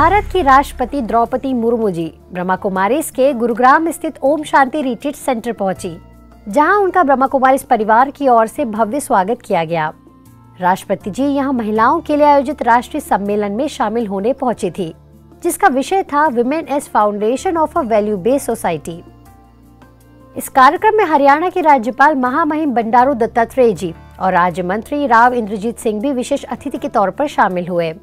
भारत की राष्ट्रपति द्रौपदी मुर्मू जी ब्रह्मा कुमारीज के गुरुग्राम स्थित ओम शांति रिट्रीट सेंटर पहुंची, जहां उनका ब्रह्मा कुमारीज परिवार की ओर से भव्य स्वागत किया गया। राष्ट्रपति जी यहां महिलाओं के लिए आयोजित राष्ट्रीय सम्मेलन में शामिल होने पहुंची थी, जिसका विषय था women as foundation of a value based society. इस कार्यक्रम में हरियाणा के राज्यपाल महामहिम बंडारू दत्तात्रेय जी और राज्य मंत्री राव इंद्रजीत सिंह भी विशेष अतिथि के तौर पर शामिल हुए।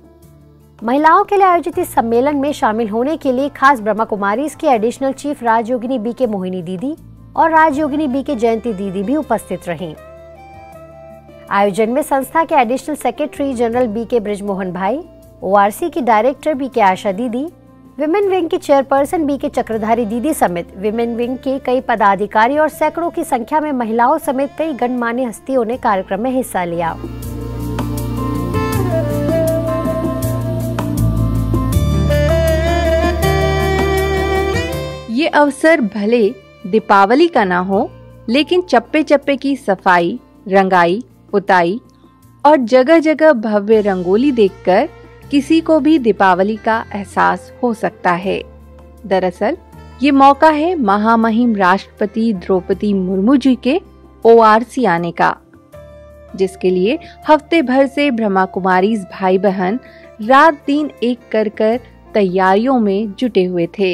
महिलाओं के लिए आयोजित इस सम्मेलन में शामिल होने के लिए खास ब्रह्मा कुमारीज के एडिशनल चीफ राजयोगिनी बी के मोहिनी दीदी और राजयोगिनी बी के जयंती दीदी भी उपस्थित रहीं। आयोजन में संस्था के एडिशनल सेक्रेटरी जनरल बी के ब्रिजमोहन भाई, ओआरसी की डायरेक्टर बी के आशा दीदी, विमेन विंग की चेयरपर्सन बी के चक्रधारी दीदी समेत विमेन विंग के कई पदाधिकारी और सैकड़ों की संख्या में महिलाओं समेत कई गणमान्य हस्तियों ने कार्यक्रम में हिस्सा लिया। ये अवसर भले दीपावली का ना हो, लेकिन चप्पे चप्पे की सफाई, रंगाई, पुताई और जगह जगह भव्य रंगोली देखकर किसी को भी दीपावली का एहसास हो सकता है। दरअसल ये मौका है महामहिम राष्ट्रपति द्रौपदी मुर्मू जी के ओआरसी आने का, जिसके लिए हफ्ते भर से ब्रह्मा कुमारीज भाई बहन रात दिन एक कर तैयारियों में जुटे हुए थे।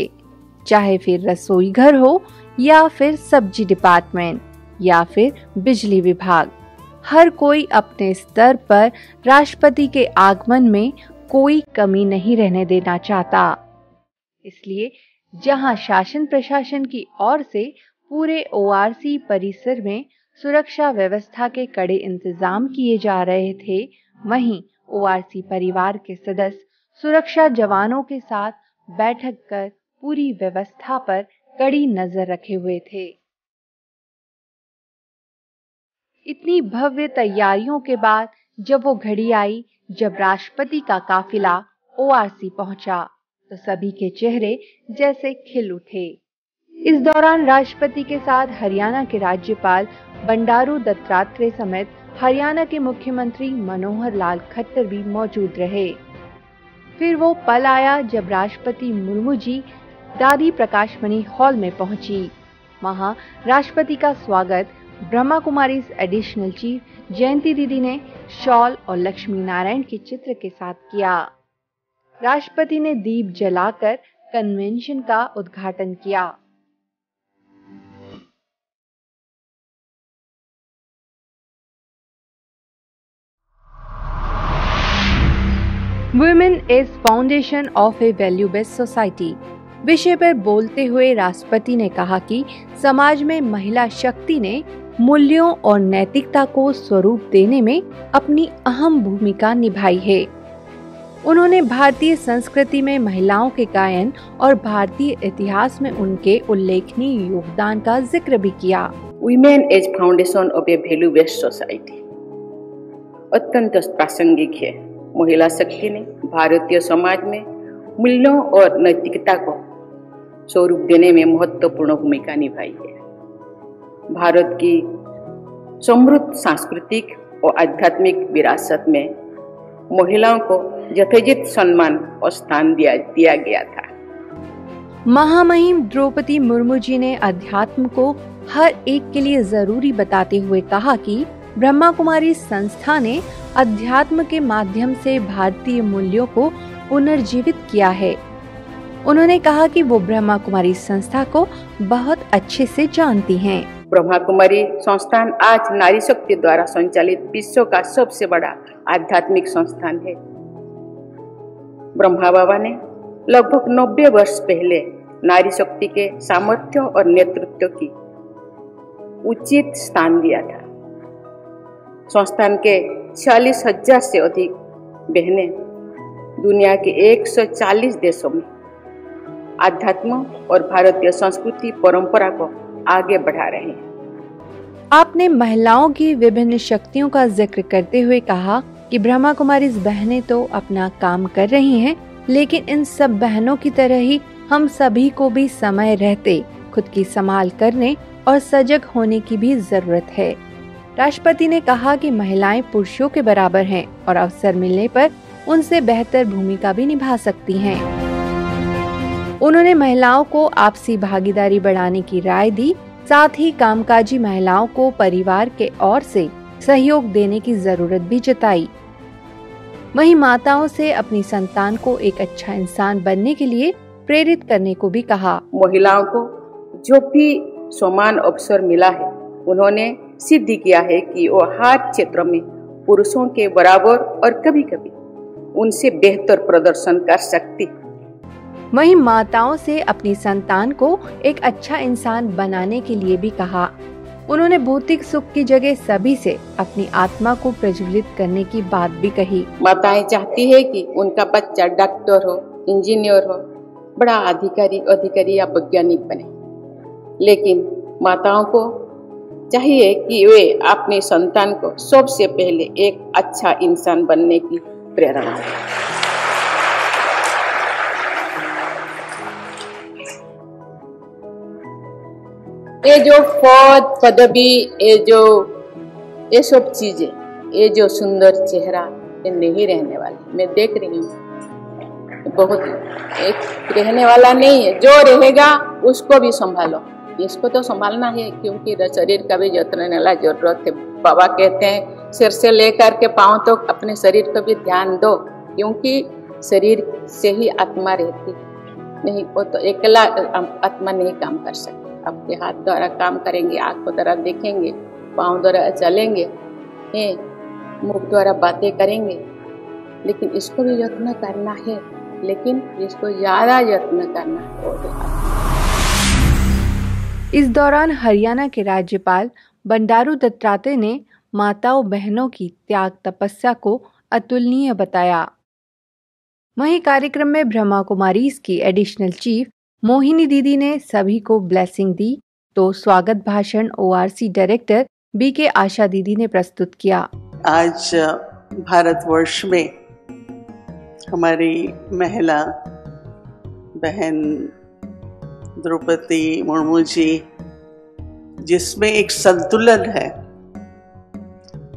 चाहे फिर रसोई घर हो या फिर सब्जी डिपार्टमेंट या फिर बिजली विभाग, हर कोई अपने स्तर पर राष्ट्रपति के आगमन में कोई कमी नहीं रहने देना चाहता। इसलिए जहां शासन प्रशासन की ओर से पूरे ओआरसी परिसर में सुरक्षा व्यवस्था के कड़े इंतजाम किए जा रहे थे, वहीं ओआरसी परिवार के सदस्य सुरक्षा जवानों के साथ बैठक कर पूरी व्यवस्था पर कड़ी नजर रखे हुए थे। इतनी भव्य तैयारियों के बाद जब वो घड़ी आई जब राष्ट्रपति का काफिला ओआरसी पहुंचा, तो सभी के चेहरे जैसे खिल उठे। इस दौरान राष्ट्रपति के साथ हरियाणा के राज्यपाल बंडारू दत्तात्रेय समेत हरियाणा के मुख्यमंत्री मनोहर लाल खट्टर भी मौजूद रहे। फिर वो पल आया जब राष्ट्रपति मुर्मू जी दादी प्रकाशमणि हॉल में पहुंची। वहां राष्ट्रपति का स्वागत ब्रह्मा कुमारीज एडिशनल चीफ जयंती दीदी ने शॉल और लक्ष्मी नारायण के चित्र के साथ किया। राष्ट्रपति ने दीप जलाकर कन्वेंशन का उद्घाटन किया। Women is foundation of a value based society विषय पर बोलते हुए राष्ट्रपति ने कहा कि समाज में महिला शक्ति ने मूल्यों और नैतिकता को स्वरूप देने में अपनी अहम भूमिका निभाई है। उन्होंने भारतीय संस्कृति में महिलाओं के गायन और भारतीय इतिहास में उनके उल्लेखनीय योगदान का जिक्र भी किया। Women as foundation of a value based society अत्यंत प्रासंगिक है। महिला शक्ति ने भारतीय समाज में मूल्यों और नैतिकता को स्वरूप देने में महत्वपूर्ण भूमिका निभाई है। भारत की समृद्ध सांस्कृतिक और आध्यात्मिक विरासत में महिलाओं को यथोचित सम्मान और स्थान दिया गया था। महामहिम द्रौपदी मुर्मू जी ने अध्यात्म को हर एक के लिए जरूरी बताते हुए कहा कि ब्रह्मा कुमारी संस्था ने अध्यात्म के माध्यम से भारतीय मूल्यों को पुनर्जीवित किया है। उन्होंने कहा कि वो ब्रह्मा कुमारी संस्था को बहुत अच्छे से जानती हैं। ब्रह्मा कुमारी संस्थान आज नारी शक्ति द्वारा संचालित विश्व का सबसे बड़ा आध्यात्मिक संस्थान है। ब्रह्मा बाबा ने लगभग 90 वर्ष पहले नारी शक्ति के सामर्थ्य और नेतृत्व की उचित स्थान दिया था। संस्थान के 40,000 से अधिक बहनें दुनिया के 140 देशों में आध्यात्म और भारतीय संस्कृति परंपरा को आगे बढ़ा रहे हैं। आपने महिलाओं की विभिन्न शक्तियों का जिक्र करते हुए कहा कि ब्रह्मा कुमारीज बहनें तो अपना काम कर रही हैं, लेकिन इन सब बहनों की तरह ही हम सभी को भी समय रहते खुद की संभाल करने और सजग होने की भी जरूरत है। राष्ट्रपति ने कहा कि महिलाएं पुरुषों के बराबर हैं और अवसर मिलने पर उनसे बेहतर भूमिका भी निभा सकती हैं। उन्होंने महिलाओं को आपसी भागीदारी बढ़ाने की राय दी। साथ ही कामकाजी महिलाओं को परिवार के ओर से सहयोग देने की जरूरत भी जताई। वहीं माताओं से अपनी संतान को एक अच्छा इंसान बनने के लिए प्रेरित करने को भी कहा। महिलाओं को जो भी समान अवसर मिला है, उन्होंने सिद्ध किया है कि वो हर क्षेत्र में पुरुषों के बराबर और कभी कभी उनसे बेहतर प्रदर्शन कर सकती। वहीं माताओं से अपनी संतान को एक अच्छा इंसान बनाने के लिए भी कहा। उन्होंने भौतिक सुख की जगह सभी से अपनी आत्मा को प्रज्वलित करने की बात भी कही। माताएं चाहती है कि उनका बच्चा डॉक्टर हो, इंजीनियर हो, बड़ा अधिकारी या वैज्ञानिक बने, लेकिन माताओं को चाहिए कि वे अपनी संतान को सबसे पहले एक अच्छा इंसान बनने की प्रेरणा दें। ये जो पद पदवी, ये सब चीजें, ये जो सुंदर चेहरा, ये नहीं रहने वाली। मैं देख रही हूँ बहुत एक रहने वाला नहीं है। जो रहेगा उसको भी संभालो। इसको तो संभालना है, क्योंकि शरीर का भी जतन लेना जरूरत है। बाबा कहते हैं सिर से लेकर के पांव तक तो अपने शरीर को भी ध्यान दो, क्योंकि शरीर से ही आत्मा रहती नहीं। वो तो अकेला आत्मा नहीं काम कर सकती। आपके हाथ द्वारा काम करेंगे, आंखों द्वारा देखेंगे, पांव द्वारा चलेंगे, मुख द्वारा बातें करेंगे, लेकिन इसको भी यत्न करना है। लेकिन इसको ज्यादा यत्न करना है। इस दौरान हरियाणा के राज्यपाल बंडारू दत्तात्रेय ने माताओं बहनों की त्याग तपस्या को अतुलनीय बताया। वहीं कार्यक्रम में ब्रह्मा कुमारीज की एडिशनल चीफ मोहिनी दीदी ने सभी को ब्लेसिंग दी, तो स्वागत भाषण ORC डायरेक्टर BK आशा दीदी ने प्रस्तुत किया। आज भारतवर्ष में हमारी महिला बहन द्रौपदी मुर्मू जी, जिसमें एक संतुलन है,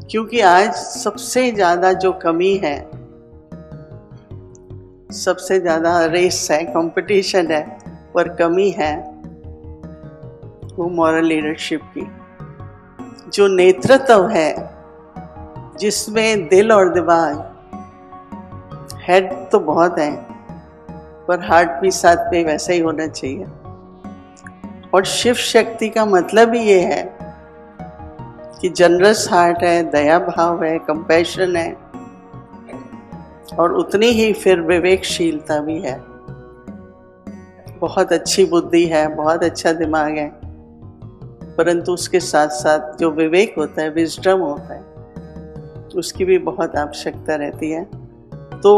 क्योंकि आज सबसे ज्यादा जो कमी है, सबसे ज्यादा रेस है, कंपटीशन है, पर कमी है वो मॉरल लीडरशिप की। जो नेतृत्व है, जिसमें दिल और दिमाग, हेड तो बहुत है पर हार्ट भी साथ में वैसा ही होना चाहिए। और शिव शक्ति का मतलब ही ये है कि जनरस हार्ट है, दया भाव है, कंपैशन है, और उतनी ही फिर विवेकशीलता भी है। बहुत अच्छी बुद्धि है, बहुत अच्छा दिमाग है, परंतु उसके साथ साथ जो विवेक होता है, विजडम होता है, उसकी भी बहुत आवश्यकता रहती है। तो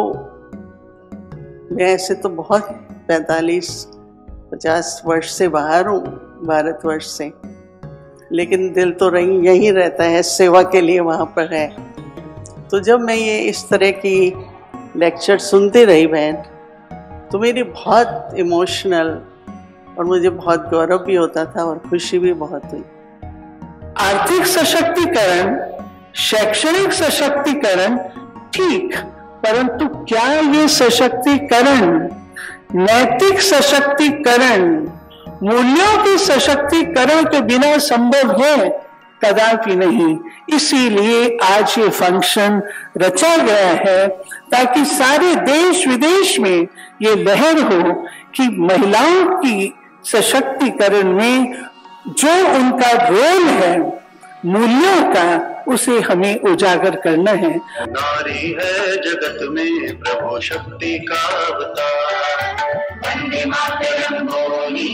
मैं ऐसे तो बहुत 45-50 वर्ष से बाहर हूँ, भारतवर्ष से, लेकिन दिल तो यहीं रहता है, सेवा के लिए वहाँ पर है। तो जब मैं ये इस तरह की लेक्चर सुनती रही बहन, तो मेरी बहुत इमोशनल और मुझे बहुत गौरव भी होता था और खुशी भी बहुत हुई। आर्थिक सशक्तिकरण, शैक्षणिक सशक्तिकरण ठीक, परंतु क्या ये सशक्तिकरण नैतिक सशक्तिकरण, मूल्यों के सशक्तिकरण के बिना संभव है? कदापि नहीं। इसीलिए आज ये फंक्शन रचा गया है, ताकि सारे देश विदेश में ये लहर हो कि महिलाओं की सशक्तिकरण में जो उनका रोल है मूल्यों का, उसे हमें उजागर करना है। नारी है जगत में प्रभु शक्ति का अवतार, वंदे मातरम बोली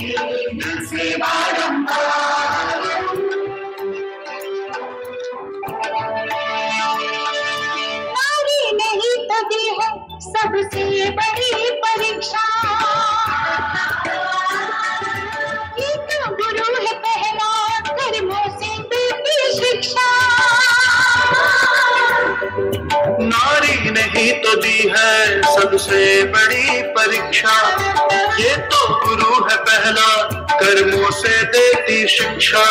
दिल से बारंबार। नारी नहीं तभी है सबसे बड़ी परीक्षा, एक गुरु है पहला कर्मों से देती शिक्षा। नारी नहीं तो दी है सबसे बड़ी परीक्षा, ये तो गुरु है पहला कर्मों से देती शिक्षा।